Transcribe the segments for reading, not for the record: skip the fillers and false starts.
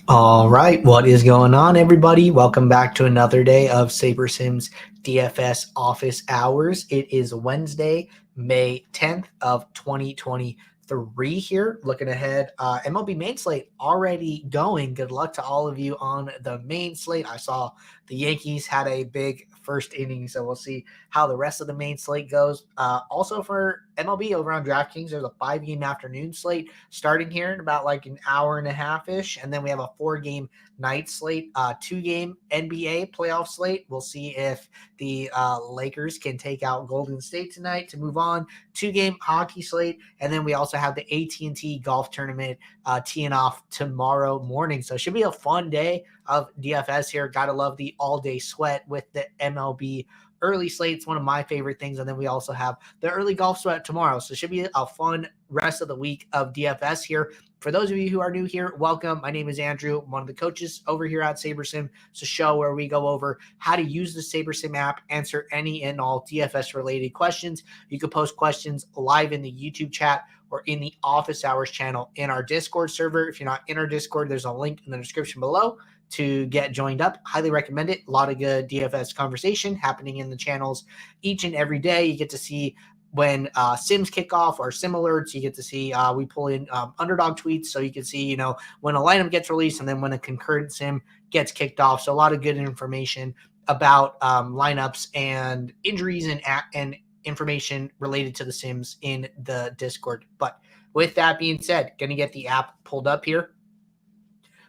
All right, what is going on, everybody? Welcome back to another day of SaberSim's DFS office hours. It is Wednesday, May 10th of 2023 here. Looking ahead, MLB main slate already going. Good luck to all of you on the main slate. I saw the Yankees had a big first inning, so we'll see how the rest of the main slate goes. Also for MLB over on DraftKings, there's a 5-game afternoon slate starting here in about like an hour and a half ish, and then we have a 4-game night slate, 2-game NBA playoff slate. We'll see if the Lakers can take out Golden State tonight to move on. 2-game hockey slate, and then we also have the AT&T golf tournament teeing off tomorrow morning. So it should be a fun day of DFS here. Gotta love the all-day sweat with the MLB early slate. It's one of my favorite things. And then we also have the early golf sweat tomorrow. So it should be a fun rest of the week of DFS here. For those of you who are new here, welcome. My name is Andrew. I'm one of the coaches over here at SaberSim. It's a show where we go over how to use the SaberSim app, answer any and all DFS related questions. You can post questions live in the YouTube chat or in the office hours channel in our Discord server. If you're not in our Discord, there's a link in the description below to get joined up. Highly recommend it. A lot of good DFS conversation happening in the channels each and every day. You get to see when sims kick off or sim alerts. You get to see we pull in underdog tweets, so you can see when a lineup gets released and then when a concurrent sim gets kicked off. So a lot of good information about lineups and injuries and information related to the sims in the Discord. But with that being said, gonna get the app pulled up here.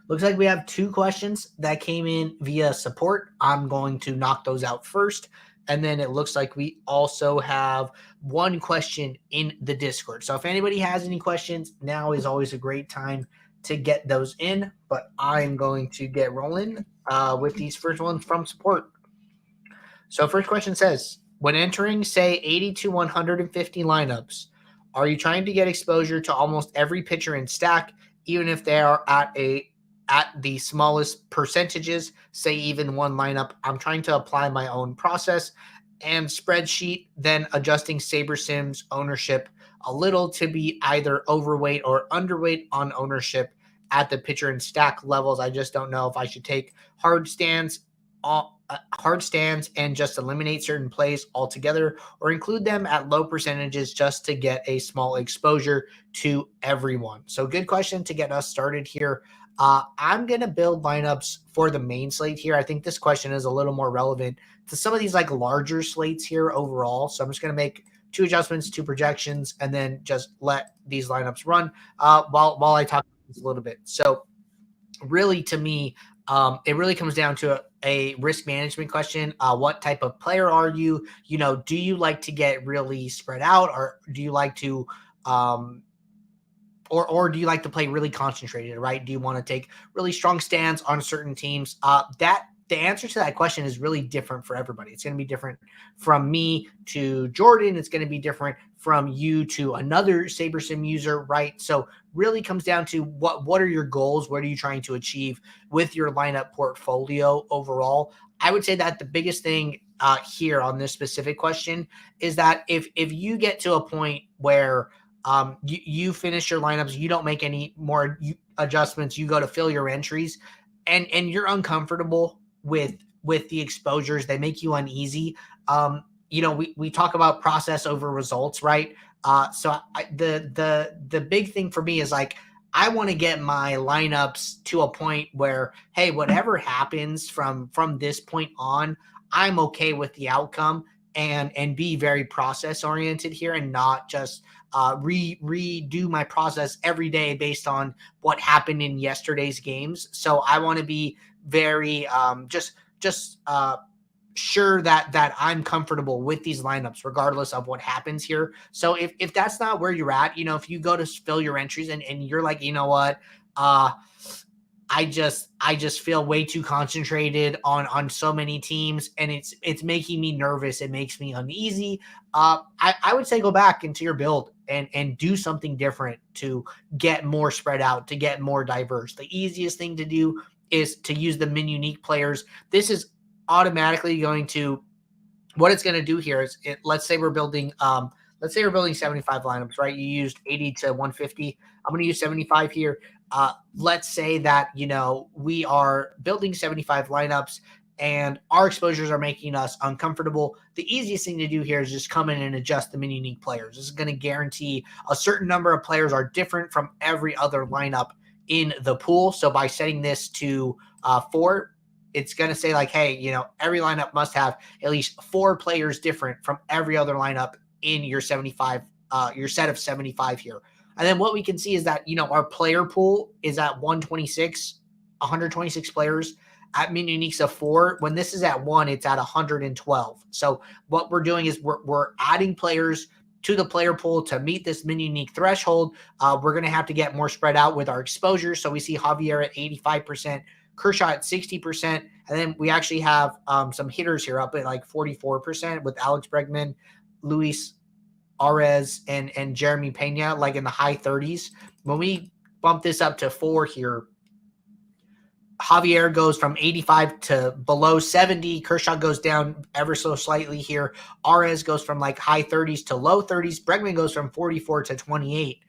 Looks like we have 2 questions that came in via support. I'm going to knock those out first. And then it looks like we also have 1 question in the Discord. So if anybody has any questions, now is always a great time to get those in. But I'm going to get rolling with these first ones from support. So first question says, when entering, say, 80 to 150 lineups, are you trying to get exposure to almost every pitcher in stack, even if they are at the smallest percentages, say even one lineup? I'm trying to apply my own process and spreadsheet, then adjusting SaberSim's ownership a little to be either overweight or underweight on ownership at the pitcher and stack levels. I just don't know if I should take hard stands and just eliminate certain plays altogether, or include them at low percentages just to get a small exposure to everyone. So good question to get us started here. I'm going to build lineups for the main slate here. I think this question is a little more relevant to some of these like larger slates here overall. So I'm just going to make 2 adjustments, 2 projections, and then just let these lineups run while I talk about this a little bit. So really, to me, it really comes down to a risk management question. What type of player are you? Do you like to get really spread out, or do you like to or do you like to play really concentrated, right? Do you want to take really strong stands on certain teams? The answer to that question is really different for everybody. It's going to be different from me to Jordan. It's going to be different from you to another SaberSim user, right? So really comes down to what are your goals? What are you trying to achieve with your lineup portfolio overall? I would say that the biggest thing here on this specific question is that if you get to a point where you finish your lineups, you don't make any more adjustments, you go to fill your entries, and you're uncomfortable with the exposures, they make you uneasy. We talk about process over results, right? So the big thing for me is like, I want to get my lineups to a point where, hey, whatever happens from this point on, I'm okay with the outcome, and be very process oriented here, and not just redo my process every day based on what happened in yesterday's games. So I want to be very sure that I'm comfortable with these lineups regardless of what happens here. So if that's not where you're at, if you go to fill your entries and you're like, you know what, I just feel way too concentrated on so many teams, and it's making me nervous. It makes me uneasy. I would say go back into your build and do something different to get more spread out, to get more diverse. The easiest thing to do is to use the min unique players. This is automatically going to, what it's going to do here is, let's say we're building 75 lineups, right? You used 80 to 150. I'm going to use 75 here. let's say that, we are building 75 lineups and our exposures are making us uncomfortable. The easiest thing to do here is just come in and adjust the min unique players. This is going to guarantee a certain number of players are different from every other lineup in the pool. So by setting this to 4, it's going to say like, hey, every lineup must have at least 4 players different from every other lineup in your 75, your set of 75 here. And then what we can see is that, our player pool is at 126 players at min uniques of 4. When this is at 1, it's at 112. So what we're doing is we're adding players to the player pool to meet this min unique threshold. We're going to have to get more spread out with our exposure. So we see Javier at 85%, Kershaw at 60%. And then we actually have some hitters here up at like 44% with Alex Bregman, Luis Arez, and Jeremy Pena, like in the high 30s. When we bump this up to 4 here, Javier goes from 85 to below 70. Kershaw goes down ever so slightly here. Arez goes from like high 30s to low 30s. Bregman goes from 44 to 28.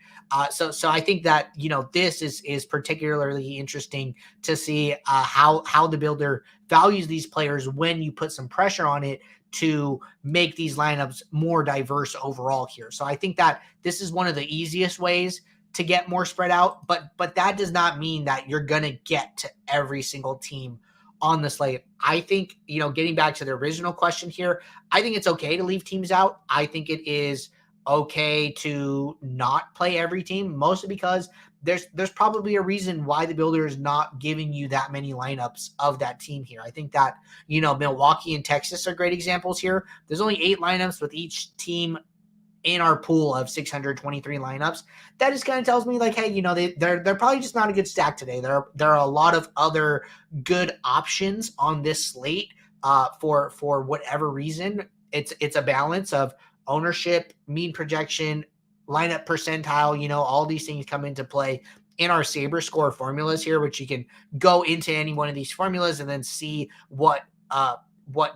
So I think that, this is particularly interesting to see how the builder values these players when you put some pressure on it to make these lineups more diverse overall here. So I think that this is one of the easiest ways to get more spread out, but that does not mean that you're going to get to every single team on the slate. I think, getting back to the original question here, I think it's okay to leave teams out. I think it is okay to not play every team, mostly because there's probably a reason why the builder is not giving you that many lineups of that team here. I think that, Milwaukee and Texas are great examples here. There's only 8 lineups with each team in our pool of 623 lineups. That just kind of tells me like, hey, they're probably just not a good stack today. There are a lot of other good options on this slate for whatever reason. It's a balance of ownership, mean projection, lineup percentile, all these things come into play in our Saber score formulas here, which you can go into any one of these formulas and then see what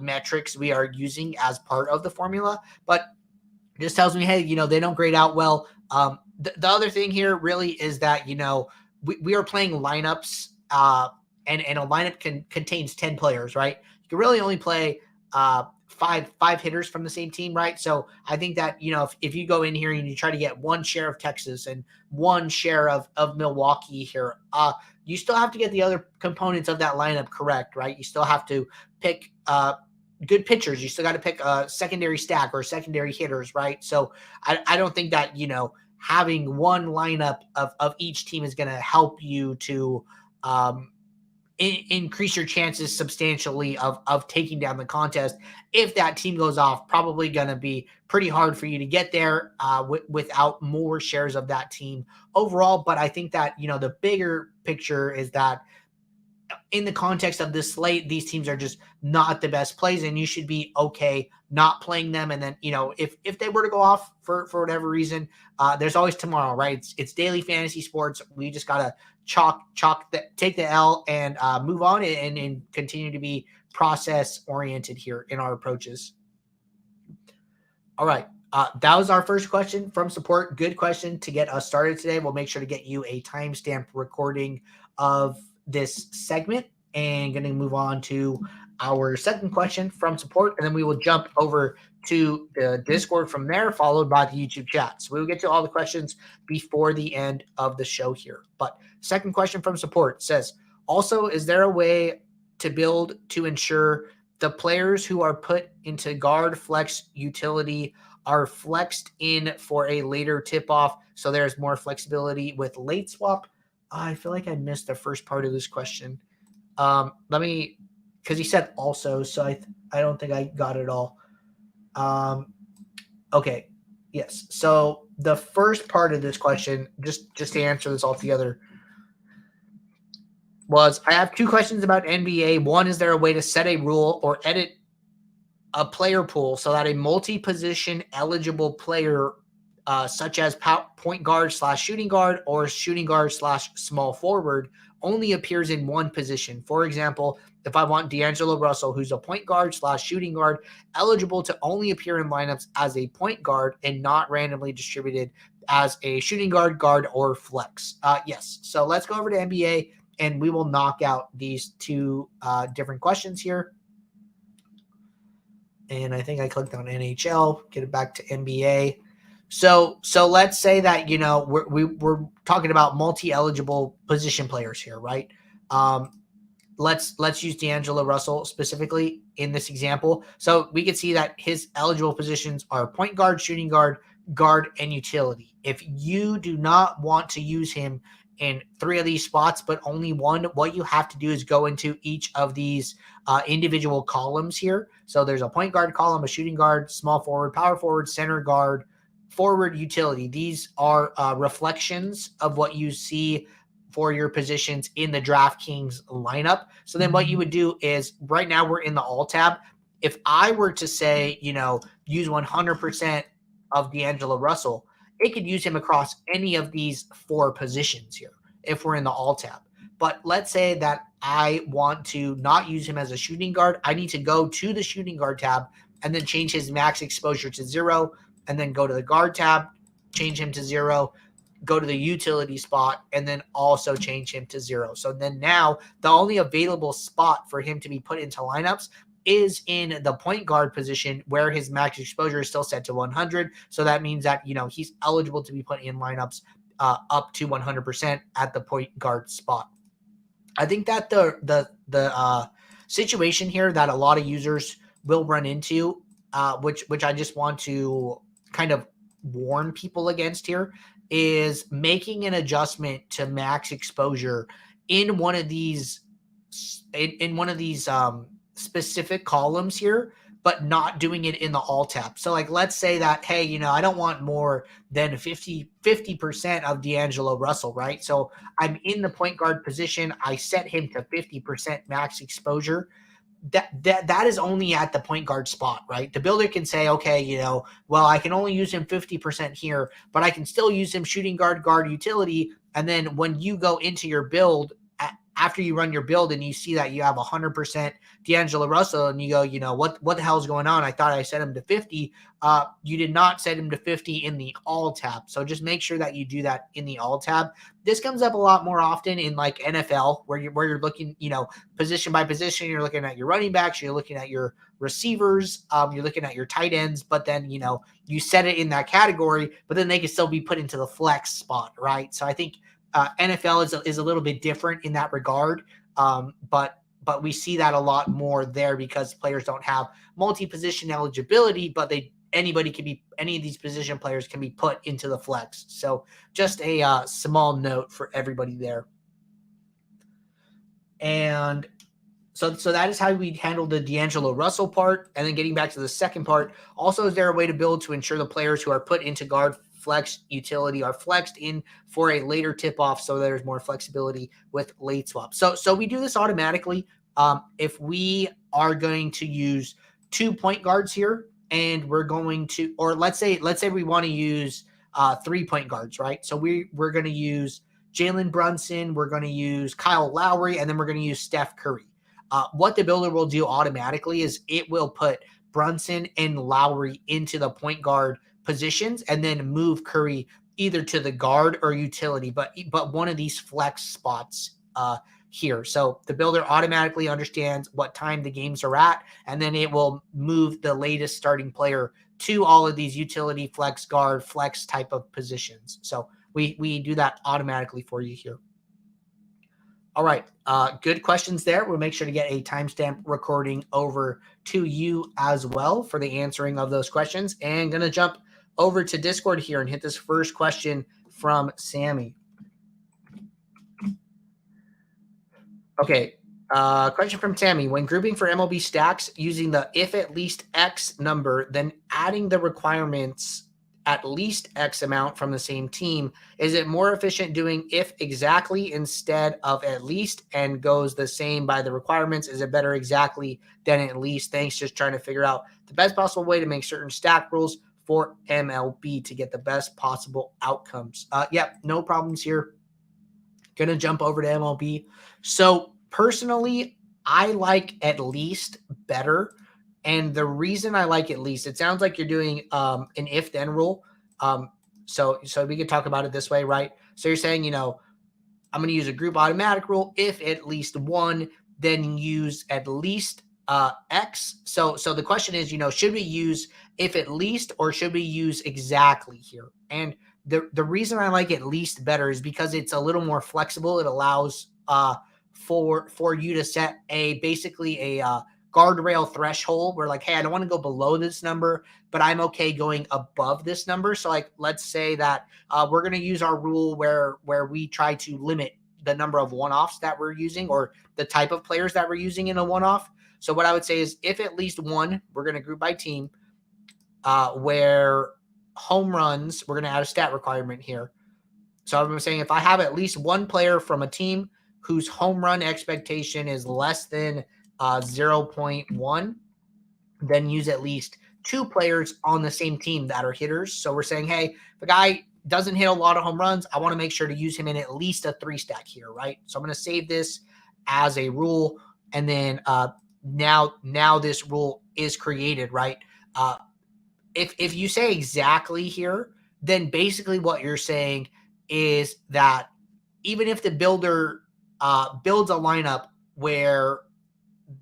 metrics we are using as part of the formula. But this tells me, hey, they don't grade out well. The other thing here really is that, we are playing lineups and a lineup contains 10 players, right? You can really only play five hitters from the same team, right? So I think that, if you go in here and you try to get one share of Texas and one share of Milwaukee here, you still have to get the other components of that lineup correct, right? You still have to pick good pitchers. You still got to pick a secondary stack or secondary hitters, right? So I don't think that, having one lineup of each team is going to help you to increase your chances substantially of taking down the contest. If that team goes off, probably going to be pretty hard for you to get there without more shares of that team overall. But I think that, the bigger picture is that in the context of this slate, these teams are just not the best plays, and you should be okay not playing them. And then, if they were to go off for whatever reason, there's always tomorrow, right? It's daily fantasy sports. We just got to take the L and move on and continue to be process oriented here in our approaches. All right. That was our first question from support. Good question to get us started today. We'll make sure to get you a timestamp recording of this segment and going to move on to our second question from support, and then we will jump over to the Discord from there, followed by the YouTube chat. So we will get to all the questions before the end of the show here. But second question from support says, also, is there a way to build to ensure the players who are put into guard flex utility are flexed in for a later tip-off so there's more flexibility with late swap? I feel like I missed the first part of this question. Because he said also, so I don't think I got it all. Okay, yes. So the first part of this question, just to answer this all together, was I have 2 questions about NBA. One, is there a way to set a rule or edit a player pool so that a multi-position eligible player such as point guard / shooting guard or shooting guard / small forward only appears in one position? For example, if I want D'Angelo Russell, who's a point guard / shooting guard, eligible to only appear in lineups as a point guard and not randomly distributed as a shooting guard, guard, or flex? Yes. So let's go over to NBA, and we will knock out these two different questions here. And I think I clicked on NHL, get it back to NBA. So let's say that, we're talking about multi-eligible position players here, right? Let's use D'Angelo Russell specifically in this example. So we can see that his eligible positions are point guard, shooting guard, guard, and utility. If you do not want to use him in 3 of these spots, but only one, what you have to do is go into each of these individual columns here. So there's a point guard column, a shooting guard, small forward, power forward, center guard, forward, utility. These are reflections of what you see for your positions in the DraftKings lineup. So then what you would do is, right now we're in the all tab. If I were to say, use 100% of D'Angelo Russell, it could use him across any of these 4 positions here if we're in the all tab. But let's say that I want to not use him as a shooting guard. I need to go to the shooting guard tab and then change his max exposure to 0, and then go to the guard tab, change him to 0, go to the utility spot, and then also change him to 0. So then now the only available spot for him to be put into lineups is in the point guard position, where his max exposure is still set to 100. So that means that, he's eligible to be put in lineups up to 100% at the point guard spot. I think that the situation here that a lot of users will run into, which I just want to kind of warn people against here, is making an adjustment to max exposure in one of these specific columns here, but not doing it in the all tab. So like, let's say that, hey, I don't want more than 50% of D'Angelo Russell, right? So I'm in the point guard position. I set him to 50% max exposure. That is only at the point guard spot, right? The builder can say, okay, well, I can only use him 50% here, but I can still use him shooting guard, guard, utility. And then when you go into your build, after you run your build and you see that you have 100% D'Angelo Russell, and you go, what the hell is going on? I thought I set him to 50. You did not set him to 50 in the all tab. So just make sure that you do that in the all tab. This comes up a lot more often in like NFL, where you're looking, position by position. You're looking at your running backs, you're looking at your receivers, you're looking at your tight ends, but then, you set it in that category, but then they can still be put into the flex spot, right? So I think NFL is a little bit different in that regard, but we see that a lot more there because players don't have multi-position eligibility, but any of these position players can be put into the flex. So just a small note for everybody there. And so that is how we handle the D'Angelo Russell part. And then getting back to the second part, also, is there a way to build to ensure the players who are put into guard, flex, utility are flexed in for a later tip-off, so there's more flexibility with late swap? So we do this automatically. If we are going to use 2 point guards here, and we're going to, or let's say we want to use 3 point guards, right? So we're going to use Jalen Brunson, we're going to use Kyle Lowry, and then we're going to use Steph Curry. What the builder will do automatically is it will put Brunson and Lowry into the point guard positions, and then move Curry either to the guard or utility, but one of these flex spots here. So the builder automatically understands what time the games are at, and then it will move the latest starting player to all of these utility, flex, guard, flex type of positions. So we do that automatically for you here. All right. Good questions there. We'll make sure to get a timestamp recording over to you as well for the answering of those questions. And going to jump over to Discord here and hit this first question from Sammy. Okay. Question from Tammy. When grouping for MLB Stacks using the if at least X number, then adding the requirements at least X amount from the same team, is it more efficient doing if exactly instead of at least, and goes the same by the requirements? Is it better exactly than at least? Thanks. Just trying to figure out the best possible way to make certain stack rules for MLB to get the best possible outcomes. Yep, no problems here. Gonna jump over to MLB. So personally, I like at least better. And the reason I like at least, it sounds like you're doing an if-then rule. So we could talk about it this way, right? So you're saying, I'm going to use a group automatic rule. If at least one, then use at least X. So the question is, should we use if at least or should we use exactly here? And the reason I like at least better is because it's a little more flexible. It allows for you to set basically a guardrail threshold where like, hey, I don't want to go below this number, but I'm okay going above this number. So like, let's say that we're going to use our rule where we try to limit the number of one-offs that we're using or the type of players that we're using in a one-off. So what I would say is if at least one, we're going to group by team, where home runs, we're going to add a stat requirement here. So I'm saying if I have at least one player from a team whose home run expectation is less than 0.1, then use at least two players on the same team that are hitters. So we're saying, hey, if a guy doesn't hit a lot of home runs, I want to make sure to use him in at least a 3-stack here, right? So I'm going to save this as a rule. And then now this rule is created, right? If you say exactly here, then basically what you're saying is that even if the builder builds a lineup where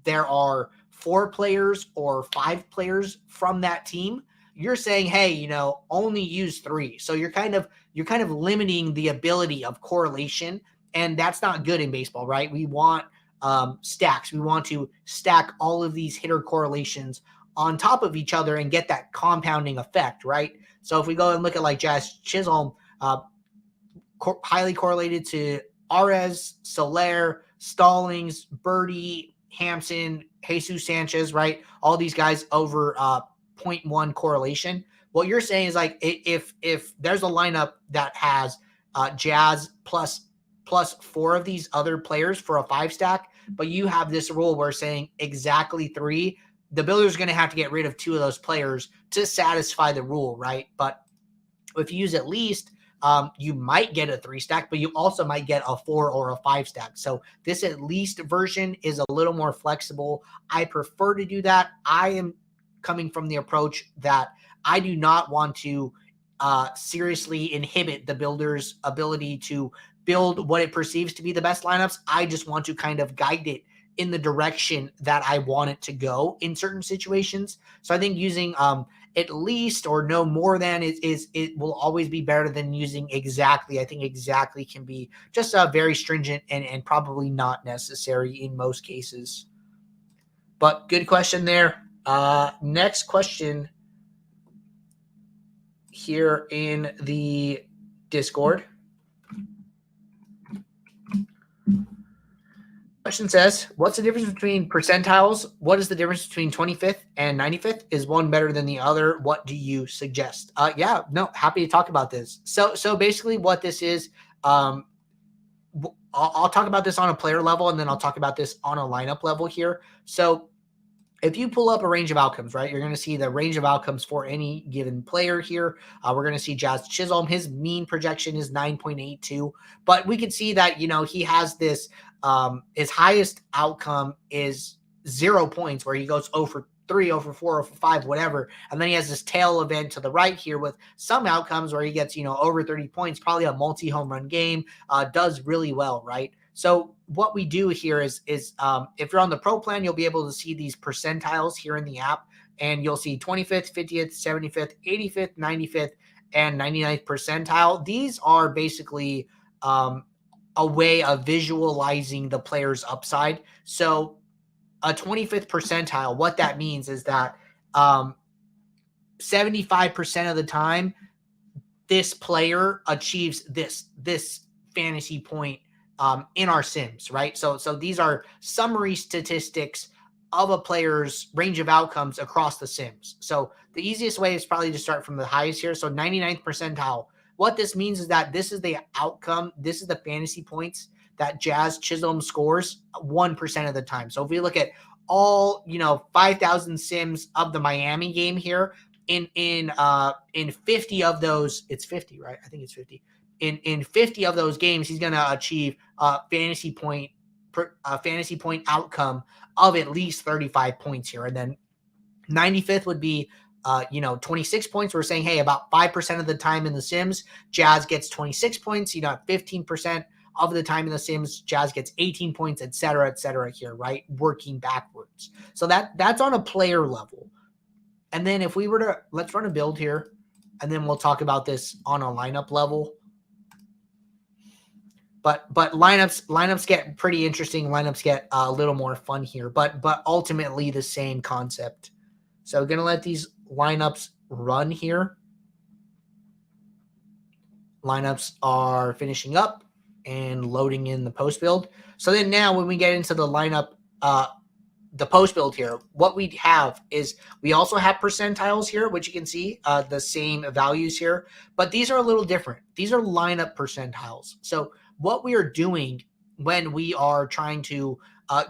there are 4 players or 5 players from that team, you're saying, hey, only use 3. So you're kind of limiting the ability of correlation, and that's not good in baseball, right? We want stacks. We want to stack all of these hitter correlations on top of each other and get that compounding effect, right? So if we go and look at like Jazz Chisholm, highly correlated to Arez, Soler, Stallings, Birdie, Hampson, Jesus Sanchez, right? All these guys over 0.1 correlation. What you're saying is like if there's a lineup that has Jazz plus 4 of these other players for a 5-stack, but you have this rule where saying exactly 3, the builder's going to have to get rid of 2 of those players to satisfy the rule, right? But if you use at least, you might get a 3-stack, but you also might get a 4 or a 5-stack. So this at least version is a little more flexible. I prefer to do that. I am coming from the approach that I do not want to seriously inhibit the builder's ability to build what it perceives to be the best lineups. I just want to kind of guide it in the direction that I want it to go in certain situations. So I think using at least or no more than it will always be better than using exactly. I think exactly can be just very stringent and probably not necessary in most cases. But good question there. Next question here in the Discord. Question says, what's the difference between percentiles? What is the difference between 25th and 95th? Is one better than the other? What do you suggest? Yeah, no, happy to talk about this. So basically what this is, I'll talk about this on a player level, and then I'll talk about this on a lineup level here. So if you pull up a range of outcomes, right, you're going to see the range of outcomes for any given player here. We're going to see Jazz Chisholm. His mean projection is 9.82, but we can see that, he has this, his highest outcome is 0 points where he goes 0 for 3, 0 for 4, 0 for 5, whatever. And then he has this tail event to the right here with some outcomes where he gets, over 30 points, probably a multi-home run game, does really well, right? So what we do here is if you're on the pro plan, you'll be able to see these percentiles here in the app, and you'll see 25th, 50th, 75th, 85th, 95th, and 99th percentile. These are basically a way of visualizing the player's upside. So a 25th percentile, what that means is that 75% of the time, this player achieves this fantasy point in our sims, right? So these are summary statistics of a player's range of outcomes across the sims. So the easiest way is probably to start from the highest here. So 99th percentile. What this means is that this is the outcome. This is the fantasy points that Jazz Chisholm scores 1% of the time. So if we look at all, 5,000 sims of the Miami game here, in 50 of those, it's 50, right? I think it's 50. In 50 of those games, he's going to achieve a fantasy point outcome of at least 35 points here. And then 95th would be 26 points. We're saying, hey, about 5% of the time in the Sims, Jazz gets 26 points. 15% of the time in the Sims, Jazz gets 18 points, et cetera here, right? Working backwards. So that's on a player level. And then if we were to, let's run a build here, and then we'll talk about this on a lineup level. But lineups get pretty interesting. Lineups get a little more fun here, but ultimately the same concept. So we're going to let these lineups run here. Lineups are finishing up and loading in the post build. So then now when we get into the lineup, the post build here, what we have is we also have percentiles here, which you can see the same values here, but these are a little different. These are lineup percentiles. So what we are doing when we are trying to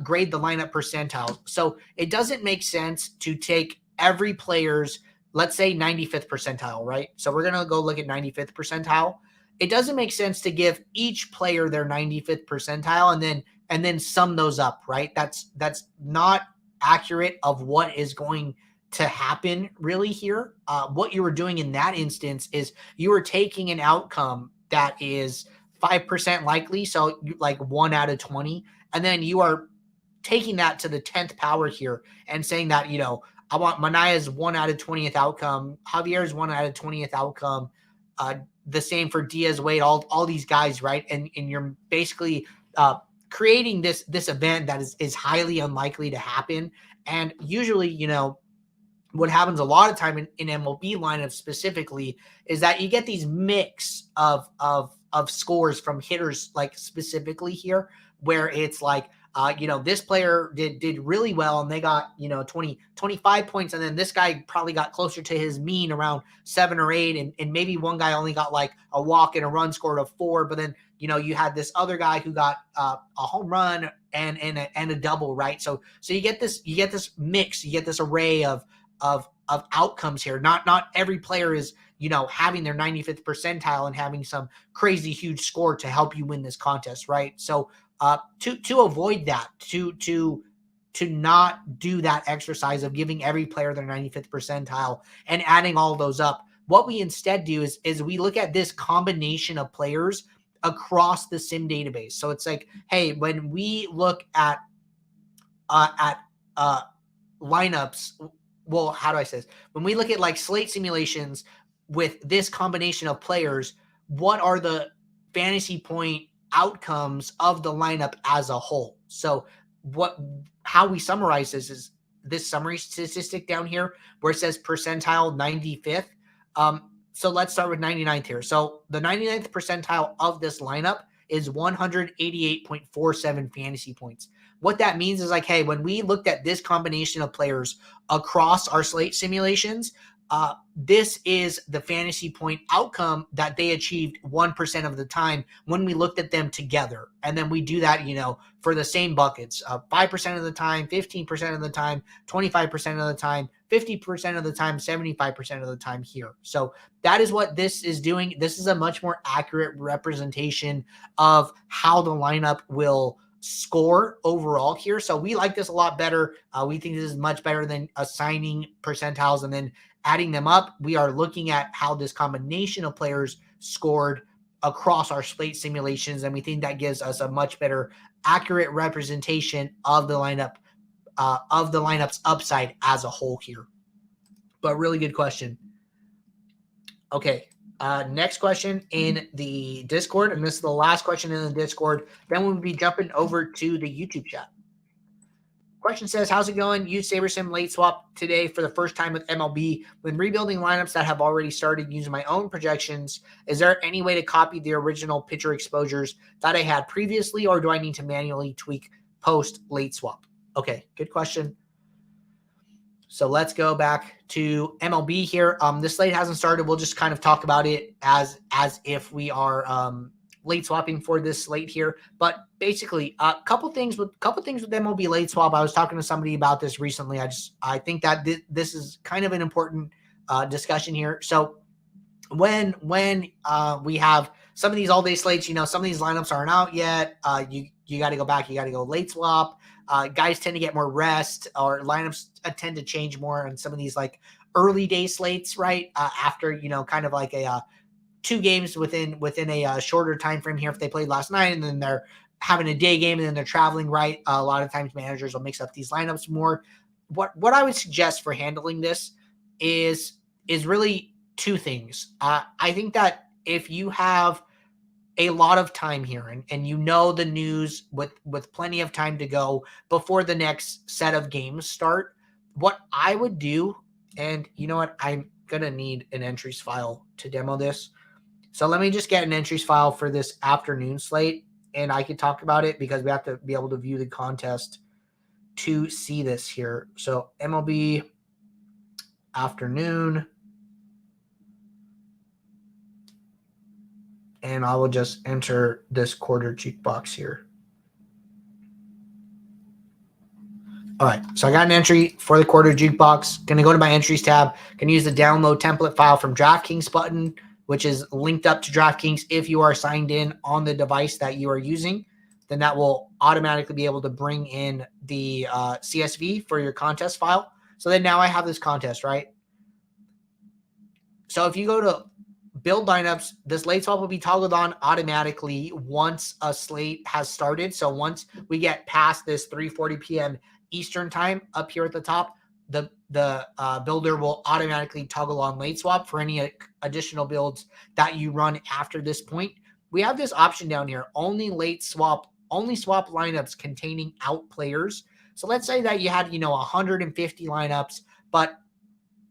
grade the lineup percentiles, so it doesn't make sense to take every player's, let's say 95th percentile, right? So we're going to go look at 95th percentile. It doesn't make sense to give each player their 95th percentile and then sum those up, right? That's not accurate of what is going to happen really here. What you were doing in that instance is you were taking an outcome that is 5% likely, so like 1 out of 20, and then you are taking that to the 10th power here and saying that, I want Manaya's 1 out of 20th outcome, Javier's 1 out of 20th outcome, the same for Diaz, Wade, all these guys, right? And you're basically creating this event that is highly unlikely to happen. And usually, what happens a lot of time in MLB lineups specifically is that you get these mix of scores from hitters, like specifically here, where it's like, this player did really well and they got, 25 points. And then this guy probably got closer to his mean around 7 or 8. And maybe one guy only got like a walk and a run scored of 4. But then, you had this other guy who got a home run and a double, right? So you get this mix, you get this array of outcomes here. Not every player is, having their 95th percentile and having some crazy huge score to help you win this contest, right? So to avoid that, to not do that exercise of giving every player their 95th percentile and adding all those up, what we instead do is we look at this combination of players across the sim database. So it's like, hey, when we look at lineups, well, how do I say this? When we look at like slate simulations with this combination of players, what are the fantasy point outcomes of the lineup as a whole? So how we summarize this is this summary statistic down here where it says percentile 95th. So let's start with 99th here. So the 99th percentile of this lineup is 188.47 fantasy points. What that means is like, hey, when we looked at this combination of players across our slate simulations, this is the fantasy point outcome that they achieved 1% of the time when we looked at them together. And then we do that, for the same buckets, 5% of the time, 15% of the time, 25% of the time, 50% of the time, 75% of the time here. So that is what this is doing. This is a much more accurate representation of how the lineup will score overall here. So we like this a lot better. We think this is much better than assigning percentiles and then adding them up. We are looking at how this combination of players scored across our slate simulations, and we think that gives us a much better accurate representation of the lineup, of the lineup's upside as a whole here. But really good question. Okay, next question in the Discord, and this is the last question in the Discord. Then we'll be jumping over to the YouTube chat. Question says, how's it going? Use SaberSim Late Swap today for the first time with MLB. When rebuilding lineups that have already started using my own projections, is there any way to copy the original pitcher exposures that I had previously, or do I need to manually tweak post Late Swap? Okay, good question. So let's go back to MLB here. This slate hasn't started. We'll just kind of talk about it as if we are late swapping for this slate here. But basically, a couple things with MLB Late Swap. I was talking to somebody about this recently. I think that this is kind of an important discussion here. So when we have some of these all day slates, some of these lineups aren't out yet. You got to go back. You got to go late swap. Guys tend to get more rest, or lineups tend to change more, and some of these like early day slates, right? After, you know, kind of like a 2 games within a shorter time frame here if they played last night, and then they're having a day game and then they're traveling, right? A lot of times managers will mix up these lineups more. What I would suggest for handling this is really 2 things. I think that if you have a lot of time here and you know the news with plenty of time to go before the next set of games start, what I would do, and you know what, I'm gonna need an entries file to demo this. So let me just get an entries file for this afternoon slate, and I could talk about it because we have to be able to view the contest to see this here. So MLB afternoon, and I will just enter this quarter jukebox here. All right, so I got an entry for the quarter jukebox. Going to go to my entries tab. Going to use the download template file from DraftKings button, which is linked up to DraftKings. If you are signed in on the device that you are using, then that will automatically be able to bring in the CSV for your contest file. So then now I have this contest, right? So if you go to build lineups, this late swap will be toggled on automatically once a slate has started. So once we get past this 3:40 p.m. Eastern time up here at the top, the builder will automatically toggle on late swap for any additional builds that you run after this point. We have this option down here, only swap lineups containing out players. So let's say that you had, 150 lineups, but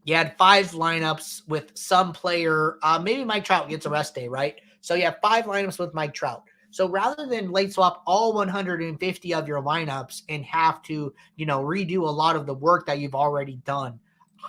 you had 5 lineups with some player. Maybe Mike Trout gets a rest day, right? So you have 5 lineups with Mike Trout. So rather than late swap all 150 of your lineups and have to, redo a lot of the work that you've already done,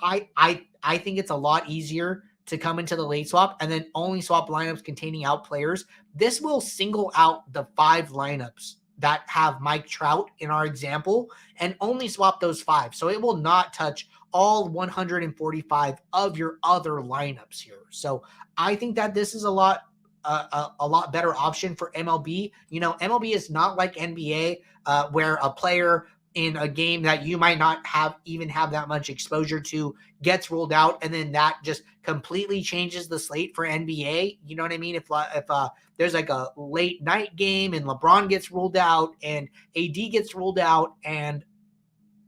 I think it's a lot easier to come into the late swap and then only swap lineups containing out players. This will single out the 5 lineups that have Mike Trout in our example and only swap those 5. So it will not touch all 145 of your other lineups here. So I think that this is a lot better option for MLB. MLB is not like NBA, where a player in a game that you might not have that much exposure to gets ruled out, and then that just completely changes the slate for NBA. You know what I mean? If there's like a late night game and LeBron gets ruled out and AD gets ruled out, and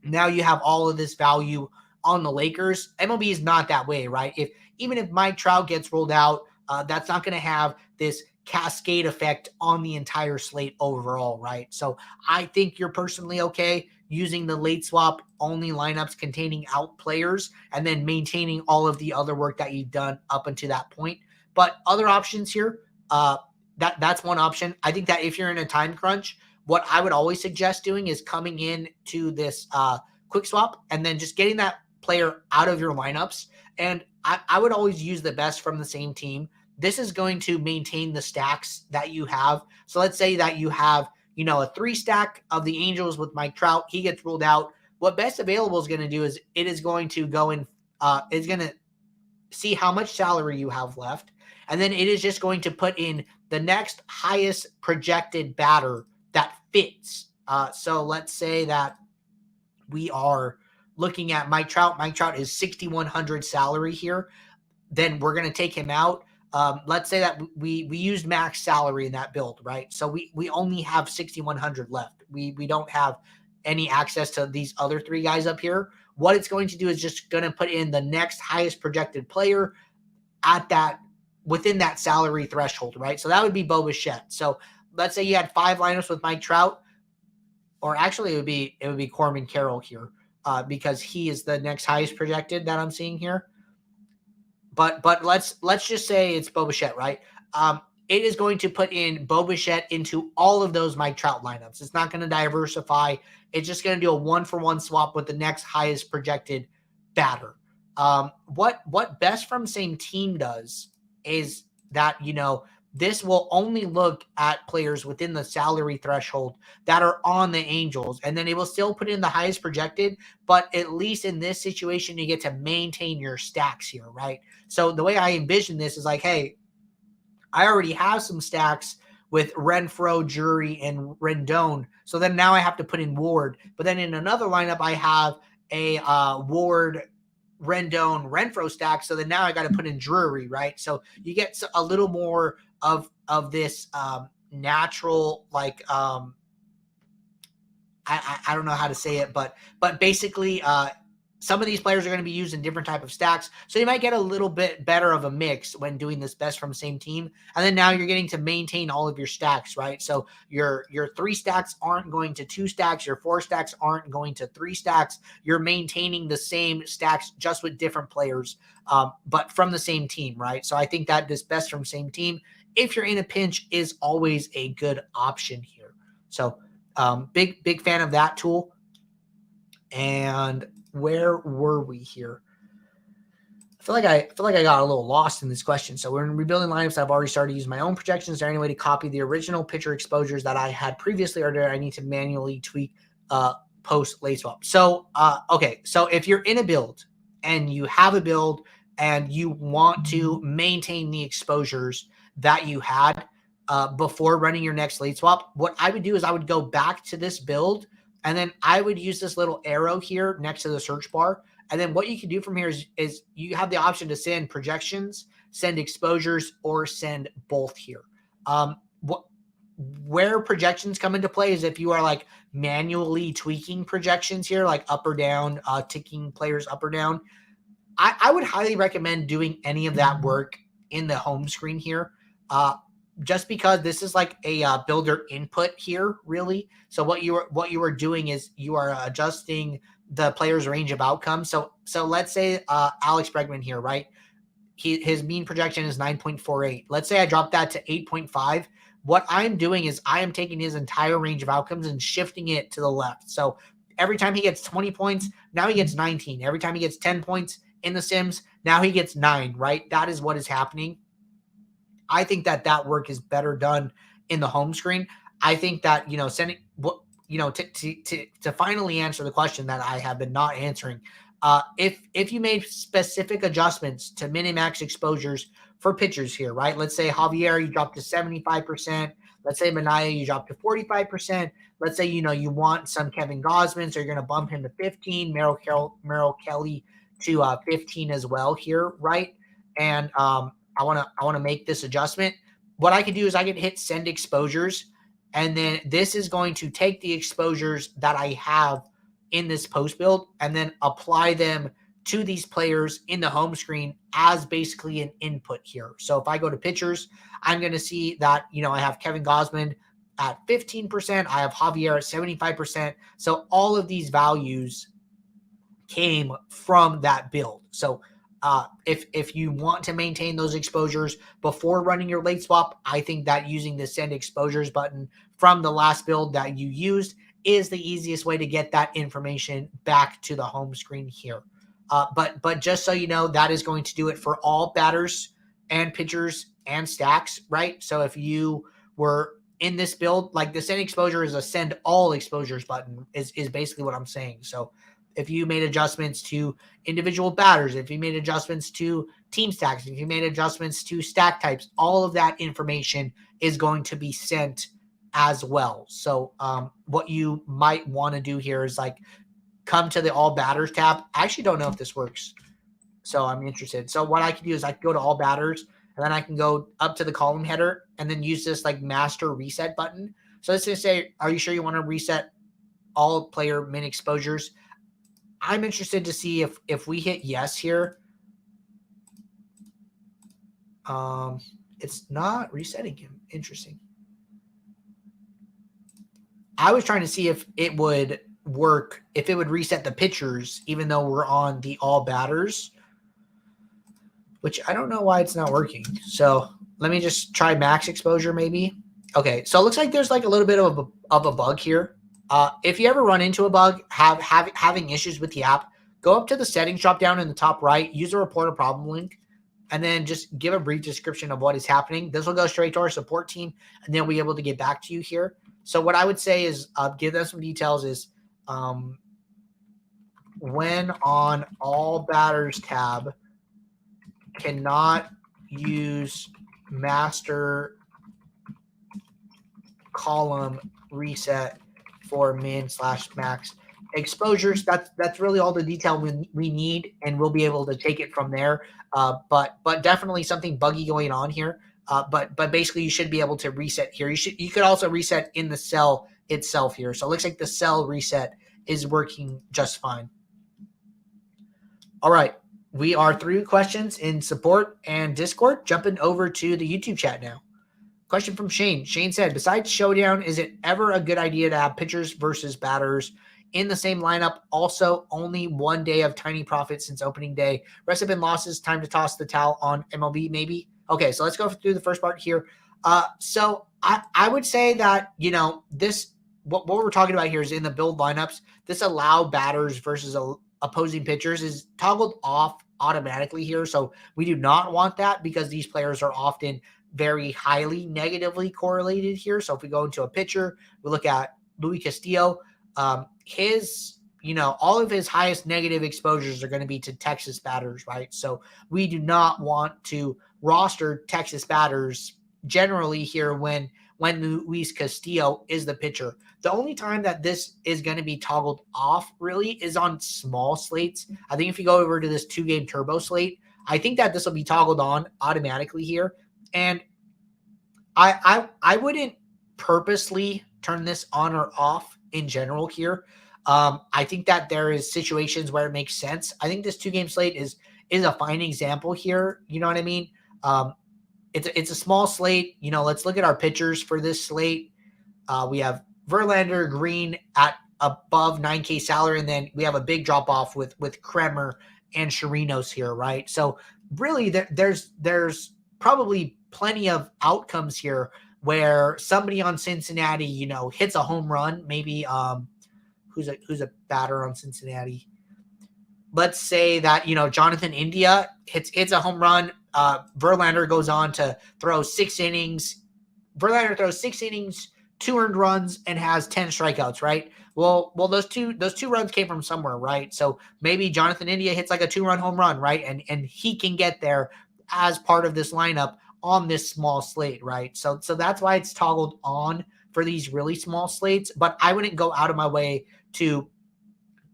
now you have all of this value on the Lakers. MLB is not that way, right? Even if Mike Trout gets ruled out, that's not going to have this cascade effect on the entire slate overall, right? So I think you're personally okay using the late swap only lineups containing out players and then maintaining all of the other work that you've done up until that point. But other options here, that's one option. I think that if you're in a time crunch, what I would always suggest doing is coming in to this quick swap and then just getting that player out of your lineups. And I would always use the best from the same team. This is going to maintain the stacks that you have. So let's say that you have, a 3 stack of the Angels with Mike Trout. He gets ruled out. What best available is going to do is it is going to go in, it's going to see how much salary you have left. And then it is just going to put in the next highest projected batter that fits. So let's say that we are looking at Mike Trout. Mike Trout is 6,100 salary here. Then we're going to take him out. Let's say that we used max salary in that build, right? So we only have 6,100 left. We don't have any access to these other 3 guys up here. What it's going to do is just going to put in the next highest projected player within that salary threshold, right? So that would be Bo Bichette. So let's say you had 5 lineups with Mike Trout, or actually it would be Corbin Carroll here, because he is the next highest projected that I'm seeing here. But let's just say it's Bo Bichette, right? It is going to put in Bo Bichette into all of those Mike Trout lineups. It's not going to diversify. It's just going to do a 1-for-1 swap with the next highest projected batter. What best from same team does is that, this will only look at players within the salary threshold that are on the Angels, and then it will still put in the highest projected, but at least in this situation, you get to maintain your stacks here, right? So the way I envision this is like, hey, I already have some stacks with Renfroe, Jury, and Rendon, so then now I have to put in Ward, but then in another lineup, I have a Ward, Rendon, Renfro stack. So then now I got to put in Drury, right? So you get a little more of this natural, like I don't know how to say it, but basically some of these players are going to be used in different type of stacks. So you might get a little bit better of a mix when doing this best from same team. And then now you're getting to maintain all of your stacks, right? So your 3 stacks aren't going to 2 stacks. Your 4 stacks aren't going to 3 stacks. You're maintaining the same stacks just with different players, but from the same team, right? So I think that this best from same team, if you're in a pinch, is always a good option here. So big fan of that tool. And where were we here? I feel like I got a little lost in this question. So we're in rebuilding lineups. I've already started using my own projections. Is there any way to copy the original pitcher exposures that I had previously, or do I need to manually tweak post late swap? So okay, so if you're in a build and you have a build and you want to maintain the exposures that you had before running your next late swap, what I would do is I would go back to this build, and then I would use this little arrow here next to the search bar. And then what you can do from here is you have the option to send projections, send exposures, or send both here. Where projections come into play is if you are like manually tweaking projections here, like up or down, ticking players up or down. I would highly recommend doing any of that work in the home screen here. Just because this is like a builder input here, really. So what you are doing is you are adjusting the player's range of outcomes. So let's say Alex Bregman here, right? His mean projection is 9.48. Let's say I drop that to 8.5. What I'm doing is I am taking his entire range of outcomes and shifting it to the left. So every time he gets 20 points, now he gets 19. Every time he gets 10 points in the Sims, now he gets 9, right? That is what is happening. I think that work is better done in the home screen. I think that, sending what, to finally answer the question that I have been not answering, if you made specific adjustments to minimax exposures for pitchers here, right? Let's say Javier, you dropped to 75%. Let's say Manaya, you dropped to 45%. Let's say, you want some Kevin Gausman, so you're going to bump him to 15, Merrill Kelly to 15 as well here, right? And I want to make this adjustment. What I can do is I can hit send exposures, and then this is going to take the exposures that I have in this post build and then apply them to these players in the home screen as basically an input here. So if I go to pitchers, I'm going to see that, I have Kevin Gausman at 15%. I have Javier at 75%. So all of these values came from that build. So if you want to maintain those exposures before running your late swap, I think that using the send exposures button from the last build that you used is the easiest way to get that information back to the home screen here. But just so you know, that is going to do it for all batters and pitchers and stacks, right? So if you were in this build, like the send exposure is a send all exposures button is basically what I'm saying. So if you made adjustments to individual batters, if you made adjustments to team stacks, if you made adjustments to stack types, all of that information is going to be sent as well. So what you might want to do here is like come to the all batters tab. I actually don't know if this works, so I'm interested. So what I can do is I can go to all batters, and then I can go up to the column header and then use this like master reset button. So let's just say, are you sure you want to reset all player min exposures? I'm interested to see if we hit yes here. It's not resetting him. Interesting. I was trying to see if it would work, if it would reset the pitchers, even though we're on the all batters, which I don't know why it's not working. So let me just try max exposure maybe. Okay, so it looks like there's like a little bit of a bug here. If you ever run into a bug, having issues with the app, go up to the settings drop down in the top right, use the report a problem link, and then just give a brief description of what is happening. This will go straight to our support team, and they'll be able to get back to you here. So what I would say is give them some details is when on all batters tab, cannot use master column reset for min/max exposures. That's really all the detail we need, and we'll be able to take it from there. But definitely something buggy going on here. But basically you should be able to reset here. You could also reset in the cell itself here. So it looks like the cell reset is working just fine. All right, we are through questions in support and Discord. Jumping over to the YouTube chat now. Question from Shane. Shane said, besides Showdown, is it ever a good idea to have pitchers versus batters in the same lineup? Also, only 1 day of tiny profit since opening day. Rest have been losses. Time to toss the towel on MLB, maybe? Okay, so let's go through the first part here. So I would say that, this what we're talking about here is in the build lineups. This allow batters versus opposing pitchers is toggled off automatically here. So we do not want that because these players are often very highly negatively correlated here. So if we go into a pitcher, we look at Luis Castillo, his, all of his highest negative exposures are going to be to Texas batters, right? So we do not want to roster Texas batters generally here when Luis Castillo is the pitcher. The only time that this is going to be toggled off really is on small slates. I think if you go over to this 2-game turbo slate, I think that this will be toggled on automatically here. And I wouldn't purposely turn this on or off in general here. I think that there is situations where it makes sense. I think this 2-game slate is a fine example here. You know what I mean? It's a small slate. Let's look at our pitchers for this slate. We have Verlander, Green at above 9K salary, and then we have a big drop off with Kremer and Chirinos here, right? So really, there's probably plenty of outcomes here where somebody on Cincinnati, hits a home run. Maybe who's a batter on Cincinnati? Let's say that Jonathan India hits a home run. Verlander goes on to throw 6 innings. Verlander throws 6 innings, 2 earned runs, and has 10 strikeouts, right? Well, those two runs came from somewhere, right? So maybe Jonathan India hits like a 2-run home run, right? And he can get there as part of this lineup on this small slate, right? So that's why it's toggled on for these really small slates, but I wouldn't go out of my way to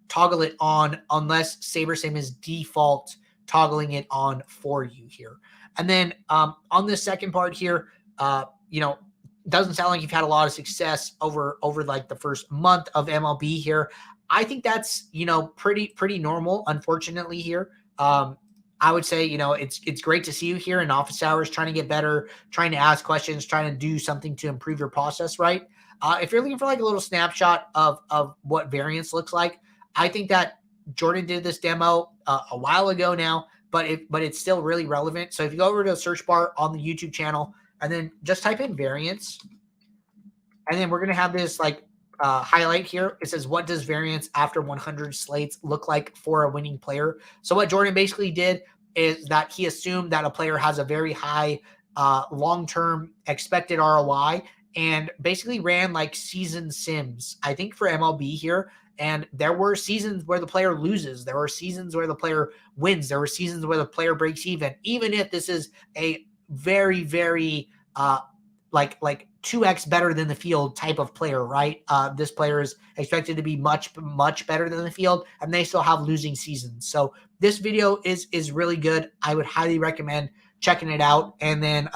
toggle it on unless SaberSim is default toggling it on for you here. And then on this second part here, doesn't sound like you've had a lot of success over like the first month of MLB here. I think that's, pretty normal, unfortunately here. I would say, it's great to see you here in office hours, trying to get better, trying to ask questions, trying to do something to improve your process, right? If you're looking for like a little snapshot of what variance looks like, I think that Jordan did this demo a while ago now, but it's still really relevant. So if you go over to the search bar on the YouTube channel and then just type in variance, and then we're going to have this like highlight here. It says, what does variance after 100 slates look like for a winning player? So what Jordan basically did is that he assumed that a player has a very high long-term expected ROI and basically ran like season sims, I think, for MLB here. And there were seasons where the player loses. There were seasons where the player wins. There were seasons where the player breaks even if this is a very, very like 2x better than the field type of player, right? This player is expected to be much, much better than the field, and they still have losing seasons. So this video is really good. I would highly recommend checking it out. And then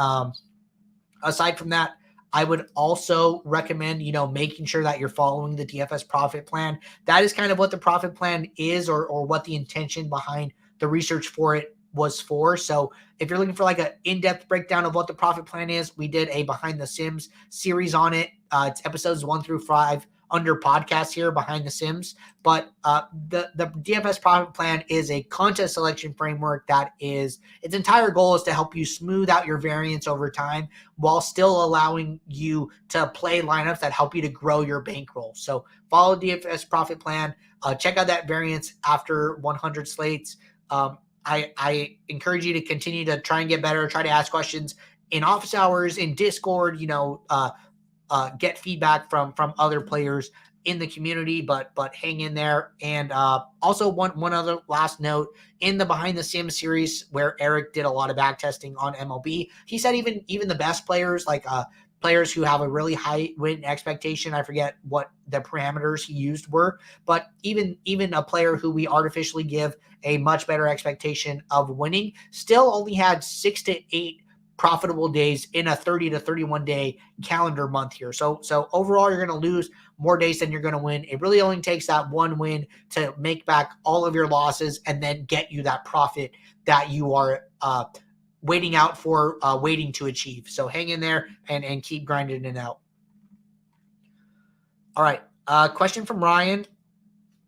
aside from that, I would also recommend, making sure that you're following the DFS profit plan. That is kind of what the profit plan is, or what the intention behind the research for it was for. So if you're looking for like an in-depth breakdown of what the profit plan is, we did a Behind the Sims series on it. It's episodes 1 through 5 under podcast here, Behind the Sims. But the DFS profit plan is a contest selection framework that is, its entire goal is to help you smooth out your variance over time while still allowing you to play lineups that help you to grow your bankroll. So follow DFS profit plan, check out that variance after 100 slates. I encourage you to continue to try and get better, try to ask questions in office hours, in Discord, get feedback from other players in the community, but hang in there. And also one other last note, in the Behind the Sims series where Eric did a lot of back testing on MLB, he said even the best players like players who have a really high win expectation. I forget what the parameters he used were, but even a player who we artificially give a much better expectation of winning still only had 6 to 8 profitable days in a 30 to 31 day calendar month here. So overall, you're going to lose more days than you're going to win. It really only takes that one win to make back all of your losses and then get you that profit that you are waiting to achieve. So hang in there and keep grinding it out. All right. Question from Ryan.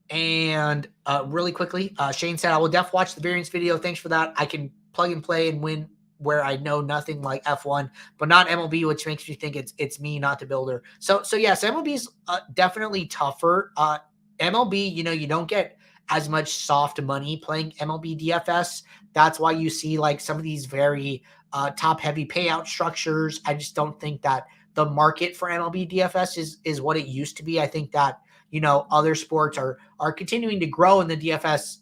And really quickly, Shane said, I will def watch the variance video. Thanks for that. I can plug and play and win where I know nothing like F1, but not MLB, which makes me think it's me, not the builder. So yes, MLB is definitely tougher. MLB, you don't get as much soft money playing MLB DFS. That's why you see like some of these very top heavy payout structures. I just don't think that the market for MLB DFS is what it used to be. I think that, other sports are continuing to grow in the DFS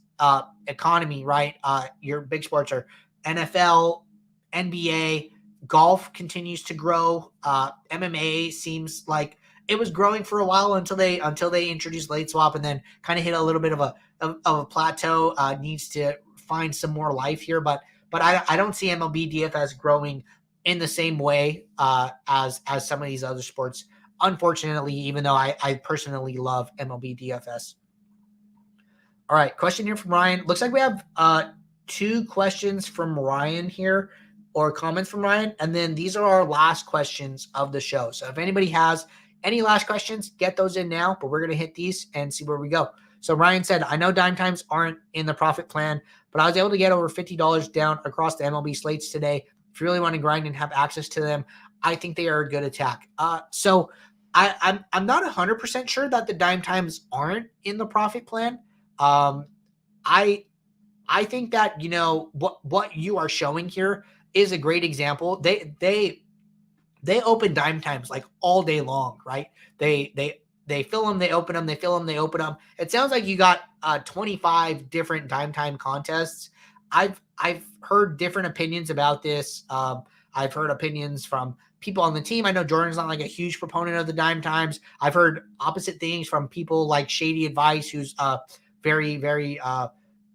economy, right? Your big sports are NFL, NBA, golf continues to grow. MMA seems like it was growing for a while until they introduced late swap and then kind of hit a little bit of a plateau. Needs to find some more life here, but I don't see MLB DFS growing in the same way as some of these other sports. Unfortunately, even though I personally love MLB DFS. All right, question here from Ryan. Looks like we have 2 questions from Ryan here, or comments from Ryan, and then these are our last questions of the show. So if anybody has any last questions, get those in now, but we're going to hit these and see where we go. So Ryan said, I know dime times aren't in the profit plan, but I was able to get over $50 down across the MLB slates today. If you really want to grind and have access to them, I think they are a good attack. So I'm not 100% sure that the dime times aren't in the profit plan. I think that, what you are showing here is a great example. They open dime times like all day long, right? They fill them, they open them, they fill them, they open them. It sounds like you got 25 different dime time contests. I've heard different opinions about this. I've heard opinions from people on the team. I know Jordan's not like a huge proponent of the dime times. I've heard opposite things from people like Shady Advice, who's very, very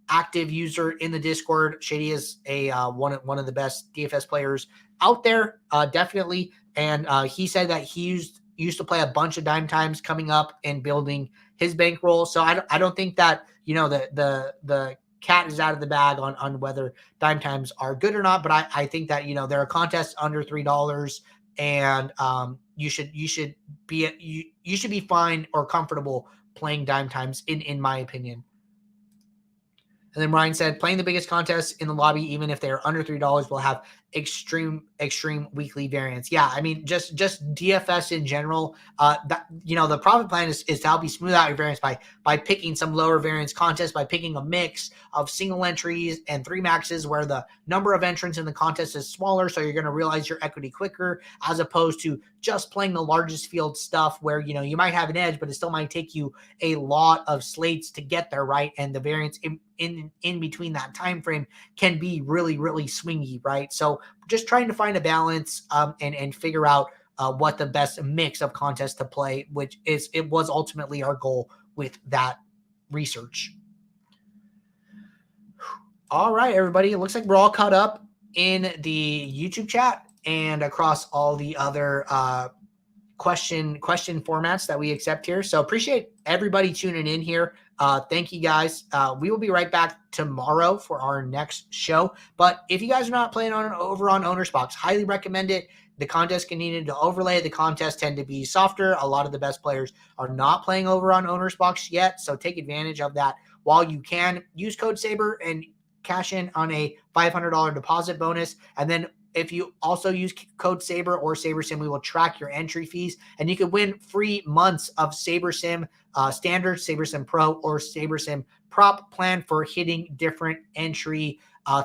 active user in the Discord. Shady is a one of the best DFS players out there, definitely. And he said that he used to play a bunch of dime times coming up and building his bankroll. So I don't think that the cat is out of the bag on whether dime times are good or not. But I think that there are contests under $3, and you should be fine or comfortable playing dime times in my opinion. And then Ryan said, playing the biggest contests in the lobby, even if they're under $3, will have extreme weekly variance. Yeah, I mean, just DFS in general. The profit plan is to help you smooth out your variance by picking some lower variance contests, by picking a mix of single entries and 3 maxes where the number of entrants in the contest is smaller, so you're going to realize your equity quicker, as opposed to just playing the largest field stuff where you might have an edge, but it still might take you a lot of slates to get there, right? And the variance in between that time frame can be really, really swingy, right? So just trying to find a balance and figure out what the best mix of contests to play, which was ultimately our goal with that research. All right, everybody. It looks like we're all caught up in the YouTube chat and across all the other question formats that we accept here. So appreciate everybody tuning in here. Thank you guys. We will be right back tomorrow for our next show. But if you guys are not playing over on Owner's Box, highly recommend it. The contest continue to overlay. The contests tend to be softer. A lot of the best players are not playing over on Owner's Box yet, so take advantage of that while you can. Use code SABRE and cash in on a $500 deposit bonus. And then if you also use code SABRE or SaberSim, we will track your entry fees, and you can win free months of SaberSim Standard, SaberSim Pro, or SaberSim Prop plan for hitting different entry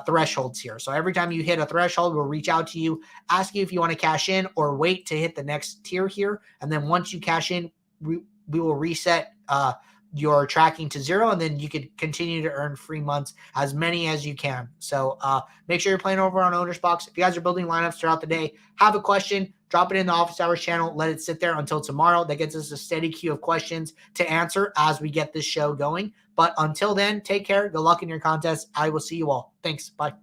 thresholds here. So every time you hit a threshold, we'll reach out to you, ask you if you want to cash in or wait to hit the next tier here. And then once you cash in, we will reset your tracking to 0, and then you could continue to earn free months, as many as you can. So make sure you're playing over on Owner's Box. If you guys are building lineups throughout the day, have a question, drop it in the Office Hours channel, let it sit there until tomorrow. That gets us a steady queue of questions to answer as we get this show going. But until then, take care. Good luck in your contest. I will see you all. Thanks. Bye.